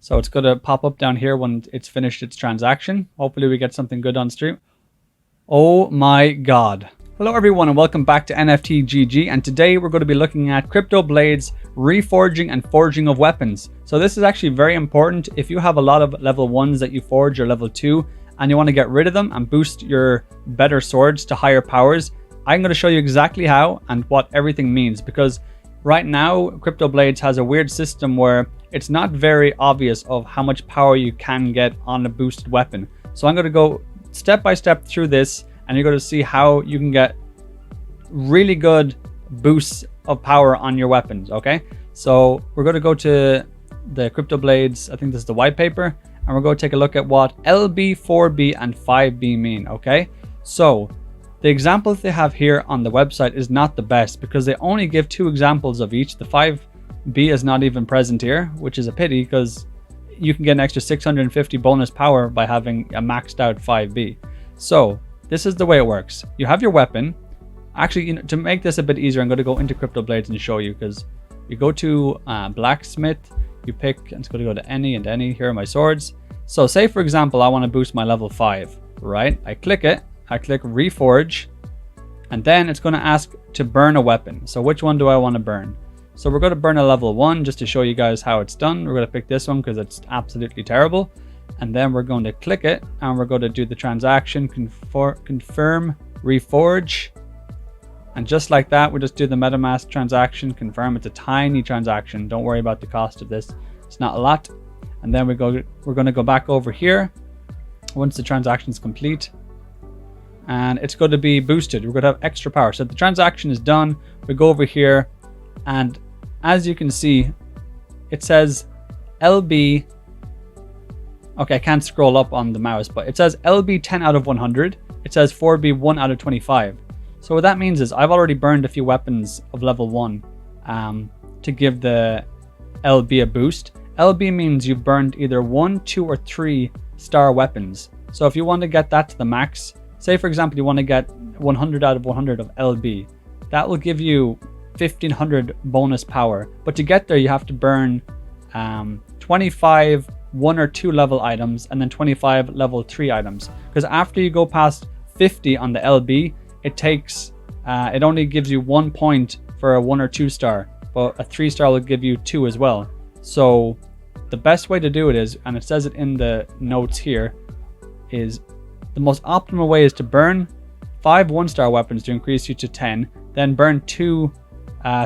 So it's going to pop up down here when it's finished its transaction. Hopefully we get something good on stream. Oh my god. Hello everyone and welcome back to NFT GG, and today we're going to be looking at Cryptoblades, reforging and forging of weapons. So this is actually very important if you have a lot of level 1s that you forge or level 2 and you want to get rid of them and boost your better swords to higher powers. I'm going to show you exactly how and what everything means, because right now Cryptoblades has a weird system where it's not very obvious of how much power you can get on a boosted weapon. So I'm going to go step by step through this, and you're going to see how you can get really good boosts of power on your weapons. Okay, so we're going to go to the Cryptoblades, I think this is the white paper, and we're going to take a look at what LB, 4B and 5B mean. Okay, so the examples they have here on the website is not the best because they only give 2 examples of each. The 5B is not even present here, which is a pity because you can get an extra 650 bonus power by having a maxed out 5B. So this is the way it works. You have your weapon. Actually, to make this a bit easier, I'm going to go into Cryptoblades and show you, because you go to blacksmith, you pick, and it's going to go to any and any. Here are my swords. So say for example, I want to boost my level 5, right? I click it, I click Reforge, and then it's going to ask to burn a weapon. So which one do I want to burn? So we're going to burn a level 1 just to show you guys how it's done. We're going to pick this one because it's absolutely terrible. And then we're going to click it and we're going to do the transaction, confirm, reforge. And just like that, we'll just do the MetaMask transaction, confirm. It's a tiny transaction. Don't worry about the cost of this. It's not a lot. And then we're going to go back over here once the transaction is complete. And it's going to be boosted. We're going to have extra power. So the transaction is done. We go over here, and as you can see, it says LB. Okay, I can't scroll up on the mouse, but it says LB 10 out of 100. It says 4B 1 out of 25. So what that means is I've already burned a few weapons of level 1 to give the LB a boost. LB means you've burned either 1, 2, or 3 star weapons. So if you want to get that to the max, say for example you want to get 100 out of 100 of LB, that will give you 1500 bonus power. But to get there you have to burn 25 1 or 2 level items and then 25 level 3 items, because after you go past 50 on the LB, it takes it only gives you 1 point for a 1 or 2 star, but a 3 star will give you 2 as well. So the best way to do it is, and it says it in the notes here, is the most optimal way is to burn 5 1-star weapons to increase you to 10, then burn 2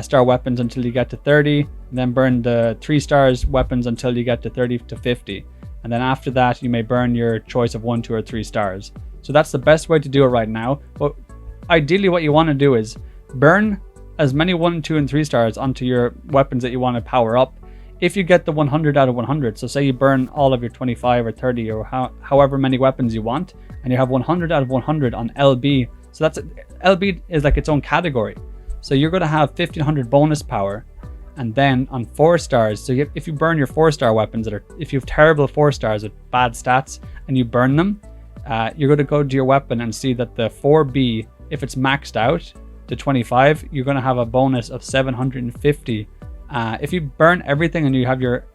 star weapons until you get to 30, and then burn the 3 stars weapons until you get to 30 to 50, and then after that you may burn your choice of 1, 2 or 3 stars. So that's the best way to do it right now. But ideally what you want to do is burn as many 1, 2 and 3 stars onto your weapons that you want to power up. If you get the 100 out of 100, so say you burn all of your 25 or 30 or however many weapons you want, and you have 100 out of 100 on LB, so that's LB is like its own category. So you're going to have 1500 bonus power. And then on 4 stars, so if you burn your 4-star weapons, if you have terrible 4 stars with bad stats and you burn them, you're going to go to your weapon and see that the 4B, if it's maxed out to 25, you're going to have a bonus of 750. If you burn everything and you have your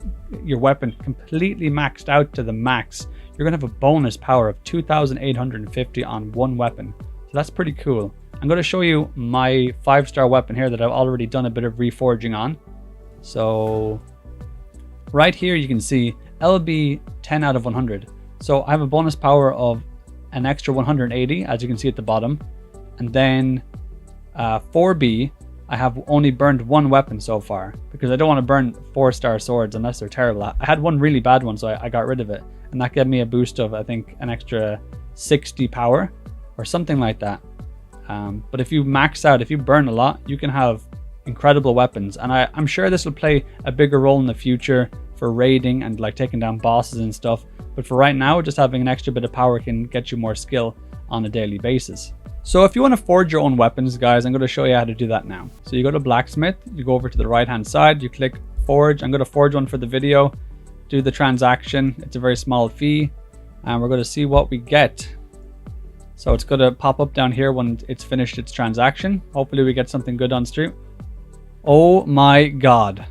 weapon completely maxed out to the max, you're going to have a bonus power of 2850 on 1 weapon. So that's pretty cool. I'm going to show you my 5-star weapon here that I've already done a bit of reforging on. So right here you can see LB 10 out of 100. So I have a bonus power of an extra 180, as you can see at the bottom. And then 4B, I have only burned 1 weapon so far because I don't want to burn 4-star swords unless they're terrible. I had one really bad one, so I got rid of it. And that gave me a boost of, I think, an extra 60 power or something like that. But if you max out, if you burn a lot, you can have incredible weapons. And I'm sure this will play a bigger role in the future for raiding and like taking down bosses and stuff. But for right now, just having an extra bit of power can get you more skill on a daily basis. So if you want to forge your own weapons, guys, I'm going to show you how to do that now. So you go to blacksmith, you go over to the right hand side, you click forge. I'm going to forge one for the video, do the transaction. It's a very small fee, and we're going to see what we get. So it's going to pop up down here when it's finished its transaction. Hopefully we get something good on stream. Oh my god.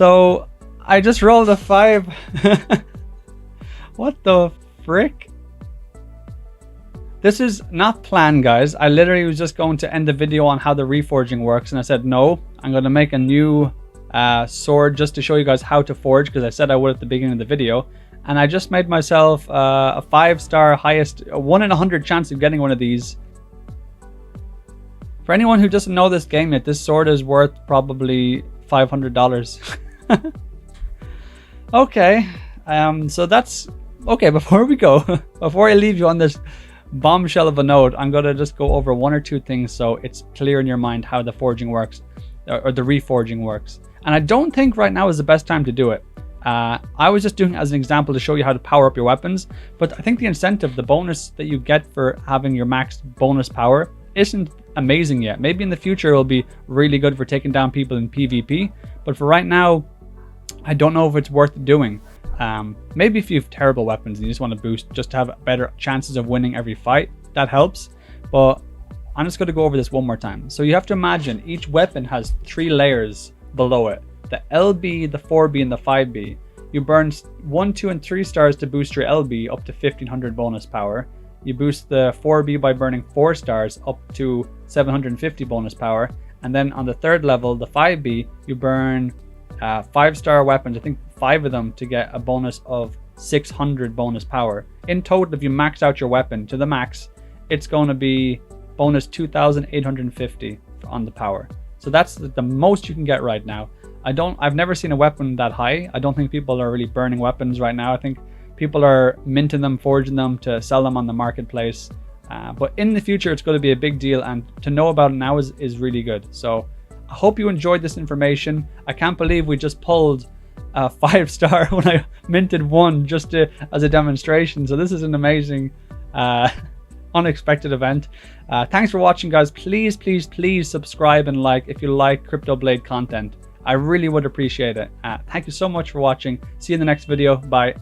So I just rolled a 5. What the frick? This is not planned, guys. I literally was just going to end the video on how the reforging works, and I said no, I'm going to make a new sword just to show you guys how to forge, because I said I would at the beginning of the video. And I just made myself a 5-star highest 1 in 100 chance of getting one of these. For anyone who doesn't know this game yet, this sword is worth probably $500. Okay, so that's okay. Before we go, before I leave you on this bombshell of a note, I'm gonna just go over 1 or 2 things so it's clear in your mind how the forging works, or the reforging works. And I don't think right now is the best time to do it. I was just doing it as an example to show you how to power up your weapons, but I think the incentive, the bonus that you get for having your max bonus power isn't amazing yet. Maybe in the future it'll be really good for taking down people in PvP, but for right now, I don't know if it's worth doing. Maybe if you have terrible weapons and you just want to boost just to have better chances of winning every fight, that helps. But I'm just going to go over this one more time. So you have to imagine each weapon has 3 layers below it. The LB, the 4B, and the 5B. You burn 1, 2, and 3 stars to boost your LB up to 1500 bonus power. You boost the 4B by burning 4 stars up to 750 bonus power. And then on the 3rd level, the 5B, you burn 5-star weapons, I think 5 of them, to get a bonus of 600 bonus power. In total, if you max out your weapon to the max, it's going to be bonus 2850 on the power. So that's the most you can get right now. I've never seen a weapon that high. I don't think people are really burning weapons right now. I think people are minting them, forging them to sell them on the marketplace. But in the future, it's going to be a big deal, and to know about it now is really good. So I hope you enjoyed this information. I can't believe we just pulled a 5-star when I minted 1 just as a demonstration. So this is an amazing, unexpected event. Thanks for watching, guys. Please, please, please subscribe and like if you like Cryptoblade content. I really would appreciate it. Thank you so much for watching. See you in the next video. Bye.